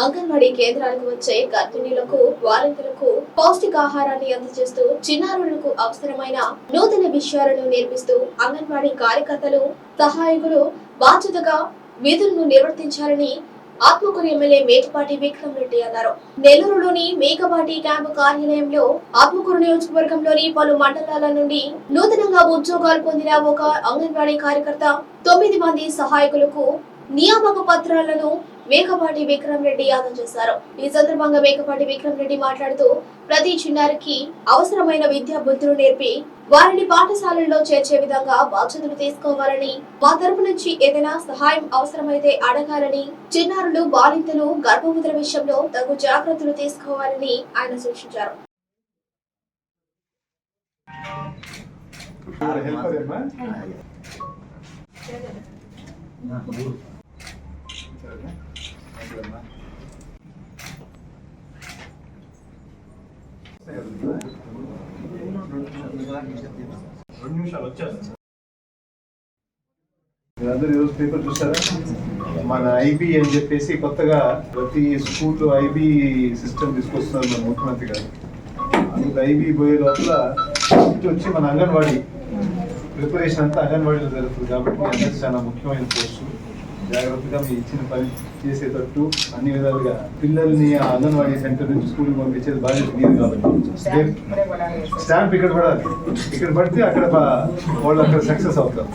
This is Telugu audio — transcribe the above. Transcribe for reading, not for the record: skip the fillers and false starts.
అంగన్వాడీ కేంద్రాలకు వచ్చే గర్భిణీలకు వాలంటీర్లకు పౌష్టికాహారాన్ని అందజేస్తూ చిన్నారులకు అవసరమైన నూతన విషయాలను నేర్పిస్తూ అంగన్వాడీ కార్యకర్తలు సహాయకులు బాధ్యతగా విధులను నిర్వర్తించాలని ఆత్మకూరు ఎమ్మెల్యే మేకపాటి విక్రమ్ రెడ్డి అన్నారు. నెల్లూరులోని మేకపాటి క్యాంపు కార్యాలయంలో ఆత్మకూరు నియోజకవర్గంలోని పలు మండలాల నుండి నూతనంగా ఉద్యోగాలు పొందిన ఒక అంగన్వాడీ కార్యకర్త 9 మంది సహాయకులకు నియామక పత్రాలను మేకపాటి విక్రమ్ రెడ్డి అందజేశారు. ఈ సందర్భంగా మేకపాటి విక్రమ్ రెడ్డి మాట్లాడుతూ ప్రతి చిన్నారికి అవసరమైన విద్యా బుద్ధులు నేర్పి వారిని పాఠశాలల్లో చేర్చే విధంగా బాధ్యతలు తీసుకోవాలని, మా తరపు నుంచి ఏదైనా సహాయం అవసరమైతే అడగాలని, చిన్నారులు బాలింతలు గర్భవతుల విషయంలో తగు జాగ్రత్తలు తీసుకోవాలని ఆయన సూచించారు. మీరందరూ ఈరోజు పేపర్ చూసారా? మన ఐబీ అని చెప్పేసి కొత్తగా ప్రతి స్కూల్లో ఐబీ సిస్టమ్ తీసుకొస్తున్నారు మన ముఖ్యమంత్రి గారు. అందుకు ఐబీ పోయే లోపల వచ్చి మన అంగన్వాడీ ప్రిపరేషన్ అంతా అంగన్వాడీలో జరుగుతుంది. కాబట్టి మీ అందరికీ చాలా ముఖ్యమైన పోస్టు. జాగ్రత్తగా మీ ఇచ్చిన పని చేసేటట్టు అన్ని విధాలుగా పిల్లల్ని ఆ అంగన్వాడీ సెంటర్ నుంచి స్కూల్కి పంపించేది బాధ్యత మీరు. కాబట్టి స్టాంప్ ఇక్కడ పడాలి, ఇక్కడ పడితే అక్కడ వాళ్ళు అక్కడ సక్సెస్ అవుతారు.